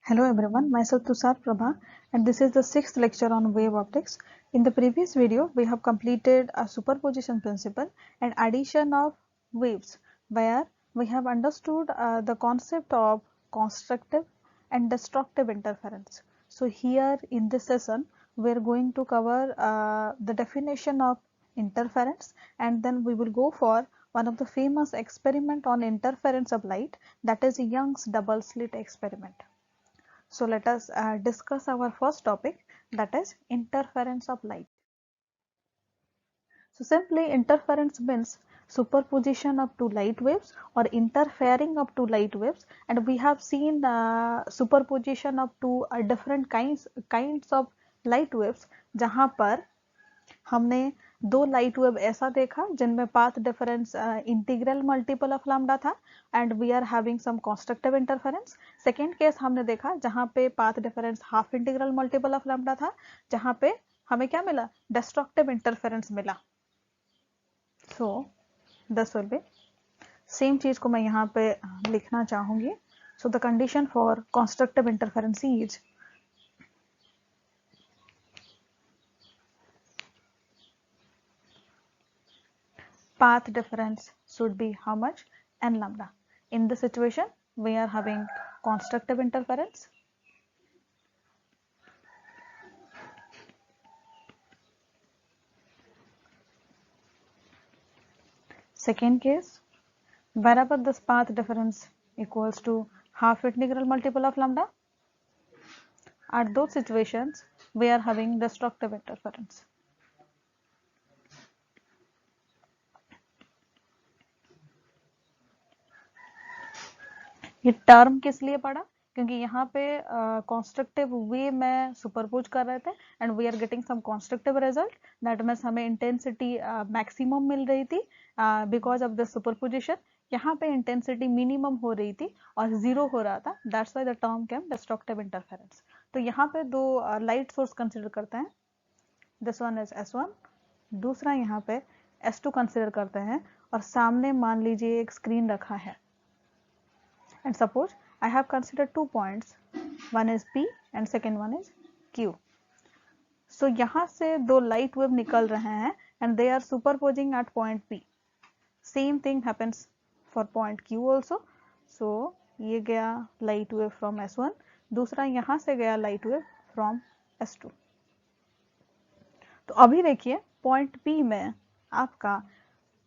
Hello everyone, myself Tushar Prabha and this is the 6th lecture on wave optics. In the previous video, we have completed a superposition principle and addition of waves where we have understood the concept of constructive and destructive interference. So here in this session, we are going to cover the definition of interference and then we will go for one of the famous experiment on interference of light, that is Young's double slit experiment. So let us discuss our first topic, that is interference of light. So simply interference means superposition of two light waves or interfering of two light waves, and we have seen superposition of two different kinds of light waves जहाँ पर हमने दो light wave ऐसा देखा जिनमें path difference integral multiple of lambda था and we are having some constructive interference. Second case हमने देखा जहां पे path difference half integral multiple of lambda था, जहां पे हमें क्या मिला, डिस्ट्रक्टिव इंटरफेरेंस मिला. So this will be same चीज को मैं यहाँ पे लिखना चाहूंगी. So the condition for constructive interference is path difference should be how much, n lambda. In this situation we are having constructive interference. Second case, wherever this path difference equals to half integral multiple of lambda, at those situations we are having destructive interference. ये term किस लिए पड़ा, क्योंकि यहाँ पे constructive वे में superpose कर रहे थे and we are getting some constructive result, that means हमें इंटेंसिटी मैक्सिमम मिल रही थी बिकॉज ऑफ द सुपरपोजिशन. यहाँ पे इंटेंसिटी मिनिमम हो रही थी और जीरो हो रहा था, that's why the term came destructive interference. तो यहाँ पे दो लाइट सोर्स कंसिडर करते हैं, दिस वन इज S1, दूसरा यहाँ पे S2 कंसिडर करते हैं और सामने मान लीजिए एक स्क्रीन रखा है. And suppose I have considered 2 points, one is P and second one is Q. So यहाँ से दो light wave निकल रहे हैं and they are superposing at point P. Same thing happens for point Q also. So ये गया light wave from S1, दूसरा यहाँ से गया light wave from S2. तो अभी देखिए point P में आपका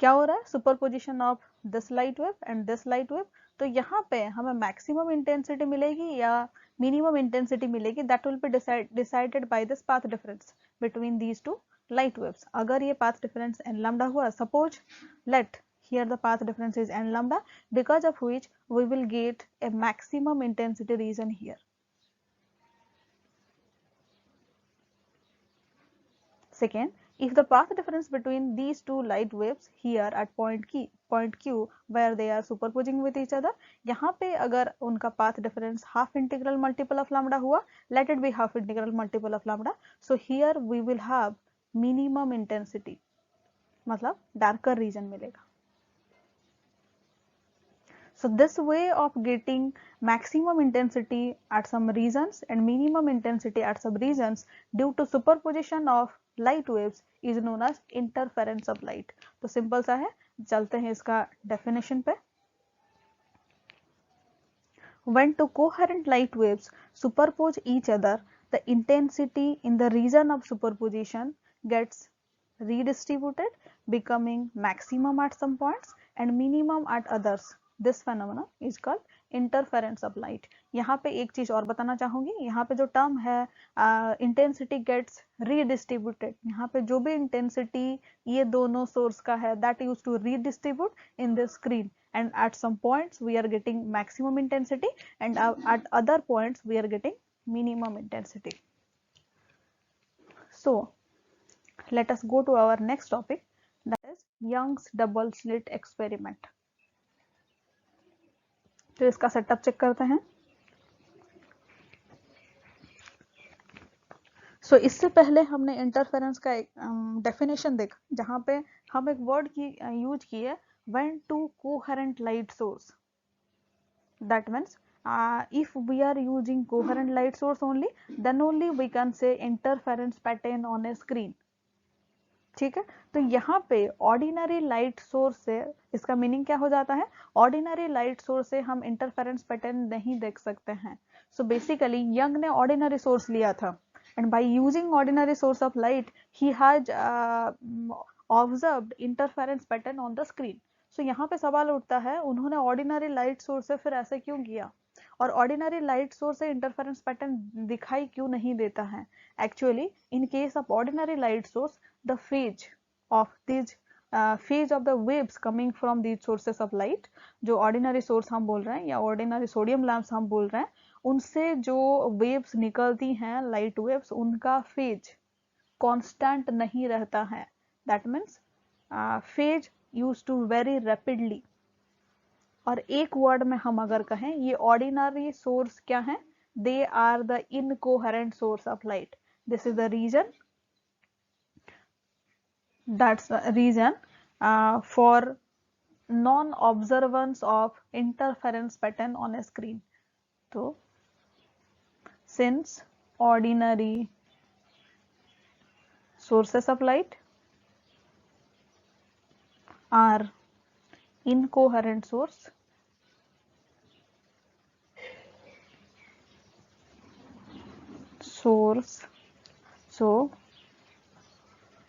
क्या हो रहा है, superposition of this light wave and this light wave. तो यहाँ पे हमें मैक्सिमम इंटेंसिटी मिलेगी या मिनिमम इंटेंसिटी मिलेगी, that will be decided by this path difference between these two light waves. अगर ये पाथ डिफरेंस एन लैम्डा हुआ, suppose let here the path difference is n lambda, because of which we will get a maximum intensity region here. Second, if the path difference between these two light waves here at point Q where they are superposing with each other, यहाँ पे अगर उनका path difference half integral multiple of lambda हुआ, let it be half integral multiple of lambda, so here we will have minimum intensity, मतलब darker region मिलेगा. So this way of getting maximum intensity at some regions and minimum intensity at some regions due to superposition of light waves is known as interference of light. तो simple सा है, चलते हैं इसका definition पे. When two coherent light waves superpose each other, the intensity in the region of superposition gets redistributed, becoming maximum at some points and minimum at others. This phenomena is called interference of light. यहाँ पे एक चीज और बताना चाहूंगी, यहाँ पे जो टर्म है इंटेंसिटी गेट्स रीडिस्ट्रीब्यूटेड, यहाँ पे जो भी इंटेंसिटी ये दोनों सोर्स का है that use to redistribute in the screen, and at some points we are getting maximum intensity and at other points we are getting minimum intensity. So let us go to our next topic, that is Young's double slit experiment. तो इसका setup check करते हैं. सो इससे पहले हमने interference का एक definition देखा जहां पे हम एक वर्ड की यूज की है, when two coherent light source, that means if we are using coherent light source only, then only we can say interference pattern on a screen. ठीक है, तो यहाँ पे ऑर्डिनरी लाइट सोर्स से इसका मीनिंग क्या हो जाता है, ऑर्डिनरी लाइट सोर्स से हम इंटरफेरेंस पैटर्न नहीं देख सकते हैं. सो बेसिकली यंग ने ऑर्डिनरी सोर्स लिया था, and by using ordinary source of light he has observed interference pattern on the screen. So यहाँ पे सवाल उठता है उन्होंने ऑर्डिनरी लाइट सोर्स से फिर ऐसे क्यों किया, और ऑर्डिनरी लाइट सोर्स से इंटरफेरेंस पैटर्न दिखाई क्यों नहीं देता है. Actually in case of ordinary light source the phase of the waves coming from these sources of light, जो ordinary source हम बोल रहे हैं या ordinary sodium lamps हम बोल रहे हैं, उनसे जो waves निकलती हैं light waves, उनका phase constant नहीं रहता है. That means phase used to vary rapidly. और एक वर्ड में हम अगर कहें ये ordinary source क्या है, they are the incoherent source of light. This is the reason, that's the reason for non-observance of interference pattern on a screen. So since ordinary sources of light are incoherent source, so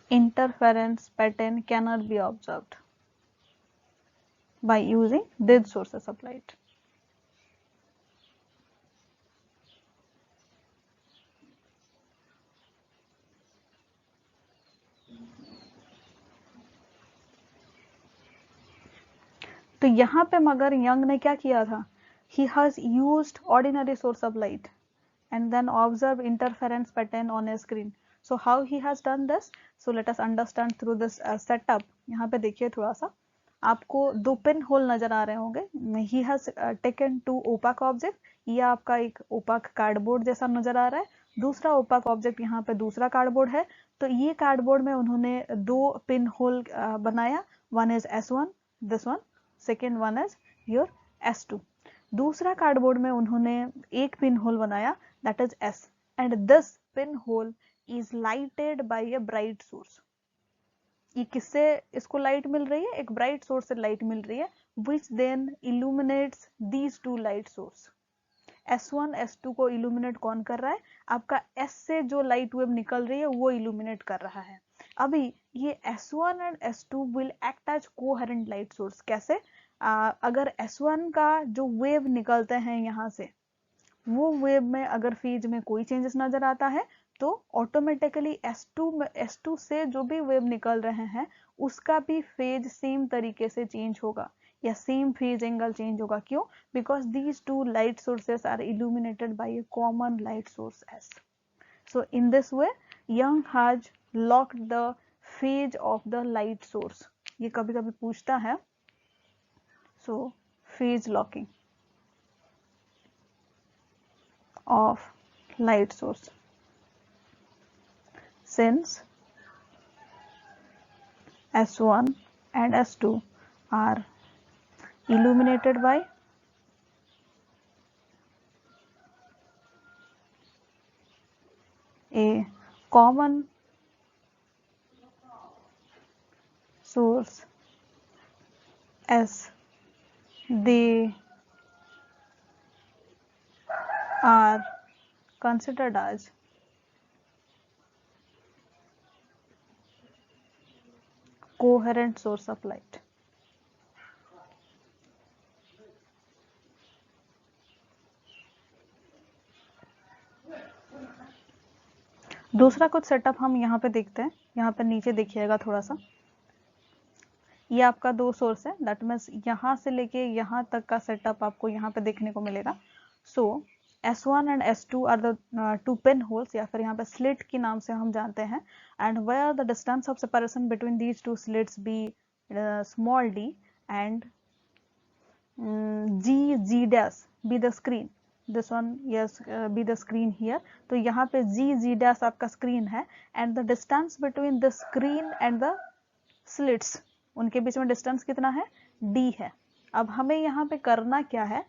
interference pattern cannot be observed by using these sources of light. तो यहाँ पे मगर young ने क्या किया था, he has used ordinary source of light and then observe interference pattern on a screen. So how he has done this? So let us understand through this setup. यहाँ पे देखिए थोड़ा सा, आपको दो पिन होल नजर आ रहे होंगे. He has taken two opaque object. ये आपका एक opaque कार्डबोर्ड जैसा नजर आ रहा है, दूसरा opaque ऑब्जेक्ट यहाँ पे दूसरा कार्डबोर्ड है. तो ये कार्डबोर्ड में उन्होंने दो पिन होल बनाया. One is S1, this one. Second one is your S2. दूसरा कार्डबोर्ड में उन्होंने एक पिन होल बनाया, that is S, and this pin hole is lighted by a bright source. ये किससे इसको लाइट मिल रही है, एक ब्राइट सोर्स से लाइट मिल रही है, which then illuminates these two light source. S1 S2 को इल्यूमिनेट कौन कर रहा है, आपका S से जो लाइट वेव निकल रही है वो इल्यूमिनेट कर रहा है. अभी ये S1 and S2 will act as coherent light source. कैसे, अगर S1 का जो वेव निकलते हैं यहाँ से, वो वेव में अगर फेज में कोई चेंजेस नजर आता है तो ऑटोमेटिकली S2 से जो भी वेव निकल रहे हैं उसका भी फेज सेम तरीके से चेंज होगा या सेम फेज एंगल चेंज होगा. क्यों, because these two light sources are illuminated by a common light source S. So in this way Young has locked the phase of the light source. ये कभी कभी पूछता है. So phase locking of light source, since S1 and S2 are illuminated by a common source S, they are considered as coherent source of light. दूसरा कुछ setup हम यहाँ पे देखते हैं. यहाँ पे नीचे देखिएगा थोड़ा सा, ये आपका दो सोर्स है, दैट मीन्स यहाँ से लेके यहाँ तक का सेटअप आपको यहाँ पे देखने को मिलेगा. So S1 and S2 are the two pin holes, या फिर यहाँ पे स्लिट के नाम से हम जानते हैं. And where the distance of separation between these two slits be small d and G dash be the screen. This one yes be the screen here. तो यहाँ पे G dash आपका screen है, and the distance between the screen and the slits, उनके बीच में distance कितना है, d है. अब हमें यहाँ पे करना क्या है,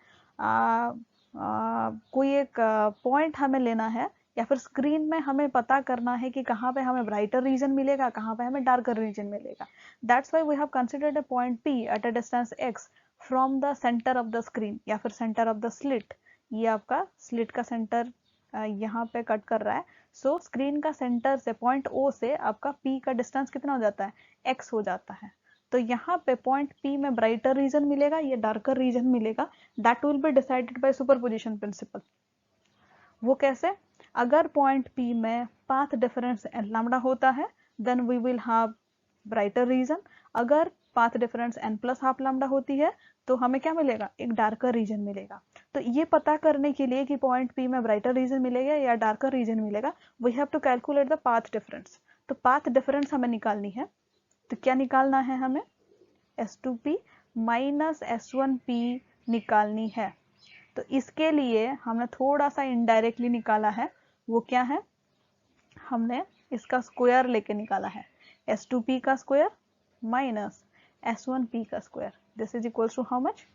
कोई एक पॉइंट हमें लेना है या फिर स्क्रीन में हमें पता करना है कि कहाँ पे हमें ब्राइटर रीजन मिलेगा, कहाँ पे हमें डार्कर रीजन मिलेगा. That's why we have considered a point P at a distance x from the centre of the screen या फिर सेंटर ऑफ द स्लिट. ये आपका स्लिट का सेंटर यहाँ पे कट कर रहा है. सो स्क्रीन का सेंटर से पॉइंट O से आपका P का डिस्टेंस कितना हो जाता है, x हो जाता है. तो यहाँ पे पॉइंट P में ब्राइटर रीजन मिलेगा या डार्कर रीजन मिलेगा, that will be decided by superposition principle. वो कैसे? अगर पॉइंट P में पाथ डिफरेंस लैम्डा होता है then we will have brighter region. अगर path difference n plus half lambda होती है तो हमें क्या मिलेगा, एक डार्कर रीजन मिलेगा. तो ये पता करने के लिए कि पॉइंट P में ब्राइटर रीजन मिलेगा या डार्कर रीजन मिलेगा, we have to calculate the path difference. तो पाथ डिफरेंस हमें निकालनी है. तो क्या निकालना है हमें, S2P माइनस S1P निकालनी है. तो इसके लिए हमने थोड़ा सा इनडायरेक्टली निकाला है. वो क्या है, हमने इसका स्क्वायर लेके निकाला है. S2P का स्क्वायर माइनस S1P का square. This is equals to how much.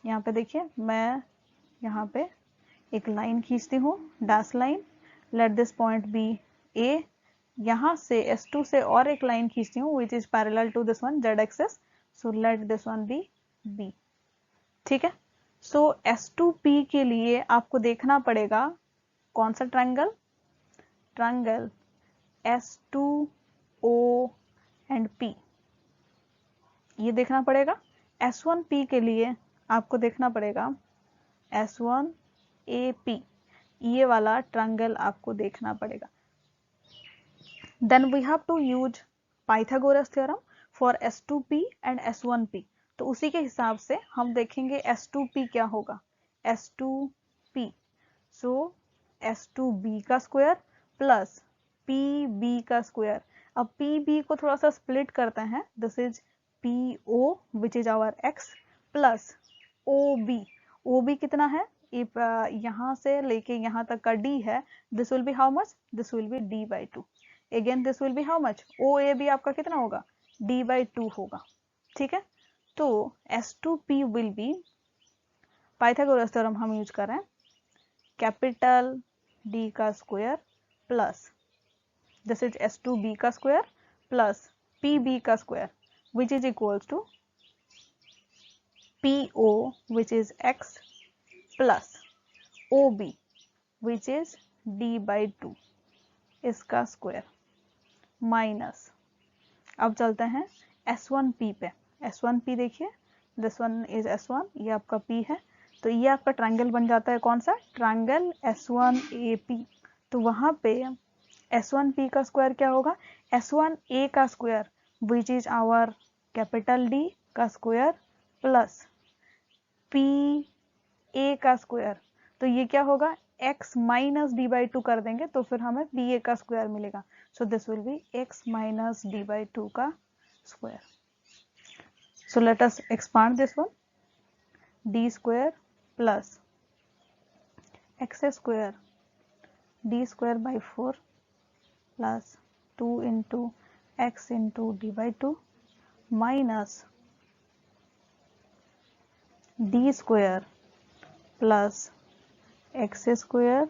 यहाँ पे देखिए, मैं यहाँ पे एक लाइन खींचती हूँ, dash line. Let this point be A. यहाँ से S2 से और एक लाइन खींचती हूँ which is parallel to this one Z axis. So let this one be B. ठीक है. सो S2P के लिए आपको देखना पड़ेगा कौन सा triangle, triangle S2O and P. ये देखना पड़ेगा. S1P के लिए आपको देखना पड़ेगा S1AP. ये वाला ट्रायंगल आपको देखना पड़ेगा. Then we have to use Pythagoras theorem for S2P and S1P. तो उसी के हिसाब से हम देखेंगे S2P क्या होगा. S2P सो S2B का स्क्वायर प्लस PB का स्क्वायर. अब PB को थोड़ा सा स्प्लिट करते हैं. This is PO which is our x plus OB. OB कितना है, यहाँ से लेके यहाँ तक का D है. This will B how much, this will B D/2. Again this will B how much, OAB आपका कितना होगा, D/2 होगा. ठीक है. तो S2P will be, Pythagoras theorem हम यूज कर रहे हैं, कैपिटल D का square plus this is S2B का स्क्वायर प्लस PB का square which is equals to PO which is x plus OB which is D/2 इसका स्क्वायर माइनस. अब चलते हैं S1P पे. S1P देखिए, दिस वन इज S1, ये आपका P है. तो ये आपका ट्रायंगल बन जाता है कौन सा, ट्रायंगल S1AP. तो वहां पे S1P का स्क्वायर क्या होगा, S1A का square which is our capital D का स्क्वायर प्लस PA का स्क्वायर. तो ये क्या होगा, x माइनस D/2 कर देंगे तो फिर हमें PA का स्क्वायर मिलेगा. So this will B x minus D/2 का square. So let us expand this one. D square plus x square D square by 4 plus 2 into x into D/2 minus D square plus x square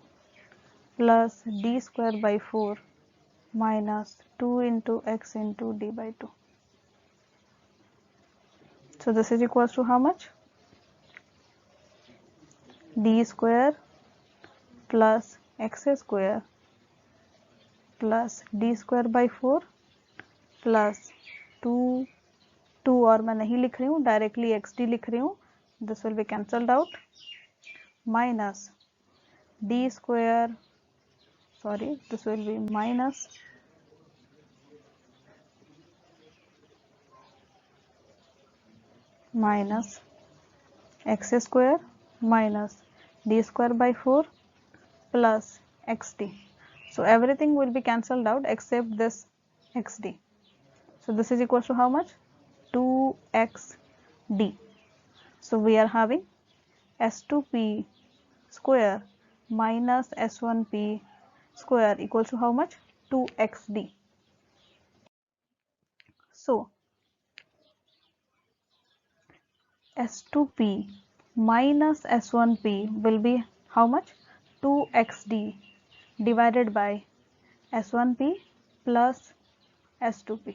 plus D square by 4 minus 2 into x into D/2. So this is equals to how much, D square plus x square plus D square by 4 plus 2 और मैं नहीं लिख रही हूँ, directly XD लिख रही हूँ. This will be cancelled out minus D square, sorry, this will be minus x square minus D square by 4 plus XD. So everything will be cancelled out except this XD. So this is equals to how much, 2XD. So we are having S2P square minus S1P square equals to how much, 2XD. So S2P minus S1P will be how much? 2xd divided by S1P plus S2P.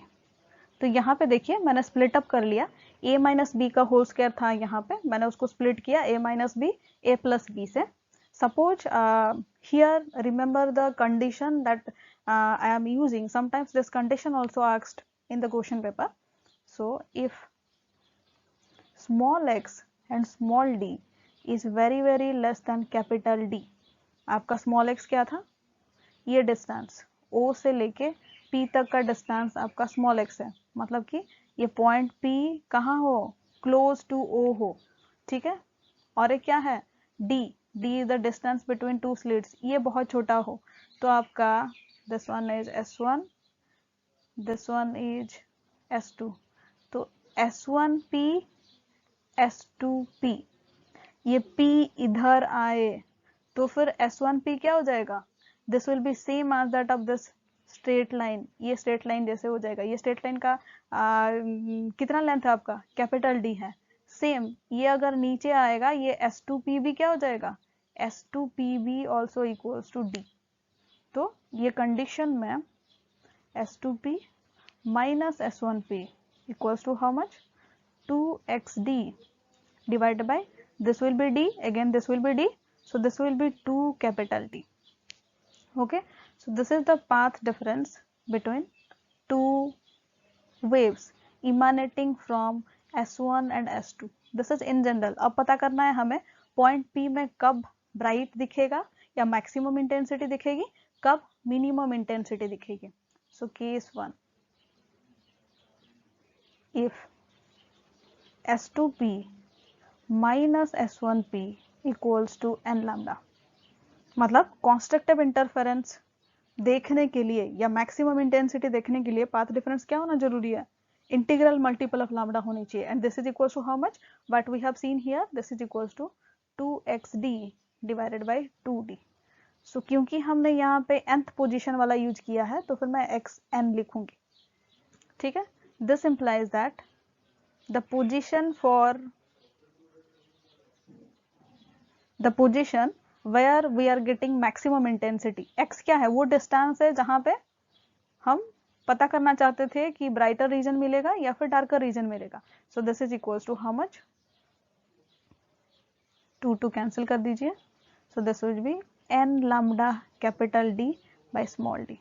तो यहाँ पे देखिए मैंने split up कर लिया, a minus b का whole square था, यहाँ पे मैंने उसको स्प्लिट किया a minus b a plus b से. Suppose here remember the condition that I am using. Sometimes this condition also asked in the question paper. So if small x and small d is very less than capital D. आपका small x क्या था? ये distance O से लेके P तक का distance आपका small x है, मतलब कि ये पॉइंट P कहाँ हो? क्लोज टू O हो, ठीक है. और ये क्या है? D. D is the distance between two slits. ये बहुत छोटा हो तो आपका this one is S1, this one is S2. तो S1P S2P, ये P इधर आए तो फिर S1P क्या हो जाएगा? This will be same as that of this straight line. ये स्ट्रेट लाइन जैसे हो जाएगा. ये स्ट्रेट लाइन का कितना लेंथ है आपका? कैपिटल डी है. सेम ये अगर नीचे आएगा ये S2P भी क्या हो जाएगा? S2PB also equals to D. तो ये कंडीशन में S2P minus S1P equals to how much? 2xd divided by this will be D, again this will be D, so this will be 2 capital D. Okay, so this is the path difference between two waves emanating from S1 and S2. This is in general. अब पता करना है हमें point P में कब bright दिखेगा या maximum intensity दिखेगी, कब मिनिमम इंटेंसिटी दिखेगी. So case 1, if S2P minus S1P equals to n lambda, मतलब कॉन्स्ट्रक्टिव इंटरफेरेंस देखने के लिए या मैक्सिमम इंटेंसिटी देखने के लिए पाथ डिफरेंस क्या होना जरूरी है? इंटीग्रल मल्टीपल ऑफ लैम्डा होनी चाहिए. And this is equals to how much? What we have seen here, this is equals to 2xd divided by 2d. So क्योंकि हमने यहाँ पे nth पोजीशन वाला यूज किया है तो फिर मैं xn लिखूंगी, ठीक है. This implies that the position for the position where we are getting maximum intensity, x क्या है? वो डिस्टेंस है जहां पे हम पता करना चाहते थे कि ब्राइटर रीजन मिलेगा या फिर डार्कर रीजन मिलेगा. So this is equals to how much? 2 cancel कर दीजिए. So this will be n lambda capital D by small d.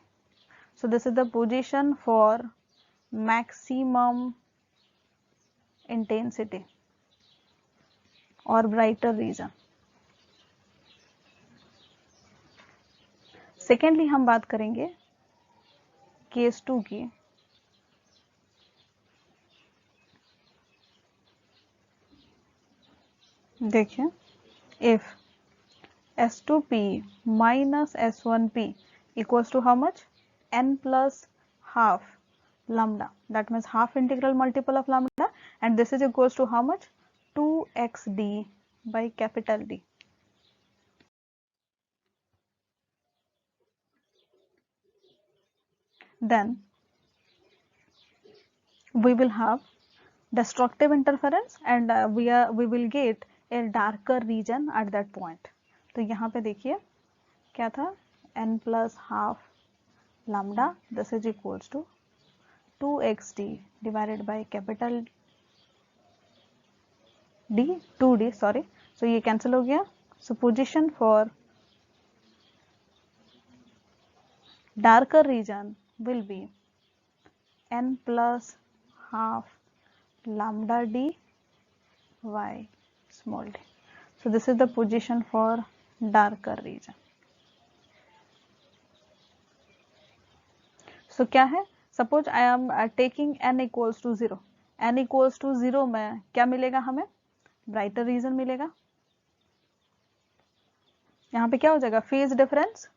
So this is the position for maximum intensity or brighter region. Secondly हम बात करेंगे case 2 की. देखिए, if S2P minus S1P equals to how much? n plus half lambda, that means half integral multiple of lambda, and this is equals to how much? 2xd by capital D. Then we will have destructive interference and we will get a darker region at that point. तो यहाँ पे देखिए क्या था? n plus half lambda, this is equals to 2xd divided by capital D, 2d sorry. So ये cancel हो गया. So position for darker region will be n plus half lambda d y small d. So this is the position for darker region. So क्या है? Suppose I am taking n equals to 0. n equals to 0 में क्या मिलेगा हमें? Brighter region मिलेगा. यहाँ पे क्या हो जाएगा? फेज डिफरेंस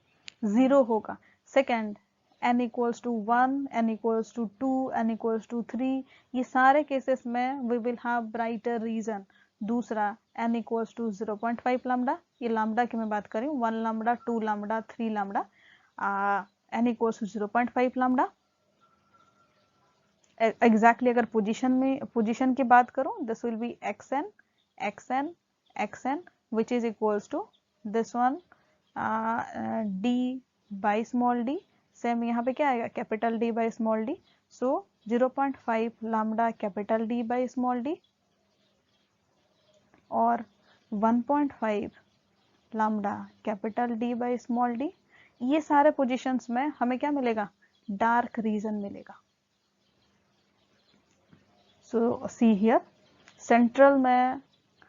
0 होगा. Second, n equals to 1, n equals to 2, n equals to 3, ये सारे केसेस में we will have brighter region. दूसरा n equals to 0.5 लैम्डा, ये लैम्डा की मैं बात करी हूँ, 1 lambda, 2 lambda, 3 lambda, n equals to 0.5 lambda. Exactly अगर पोजीशन की बात करूं, this will B xn, xn, xn which is equals to this one d by small d. Same यहाँ पे क्या आएगा, capital D by small d. So 0.5 lambda capital D by small d और 1.5 lambda capital D by small d. ये सारे positions में हमें क्या मिलेगा, डार्क रीजन मिलेगा. सो सी हियर, सेंट्रल में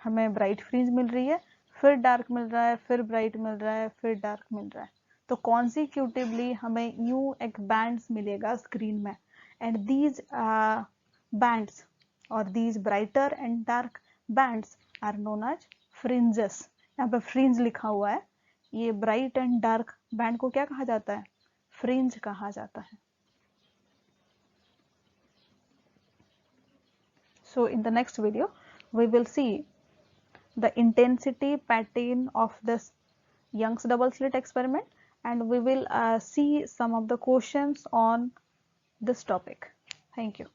हमें ब्राइट फ्रिंज मिल रही है, फिर डार्क मिल रहा है, फिर ब्राइट मिल रहा है, फिर डार्क मिल रहा है. तो कॉन्सिक्यूटिवली हमें यूं एक बैंड्स मिलेगा स्क्रीन में. एंड दीज बैंड्स और these brighter and dark bands are known as fringes. यहाँ पे फ्रिंज लिखा हुआ है. ये ब्राइट एंड डार्क बैंड को क्या कहा जाता है, फ्रिंज कहा जाता है. So in the next video we will see the intensity pattern of this Young's double slit experiment, and we will see some of the questions on this topic. Thank you.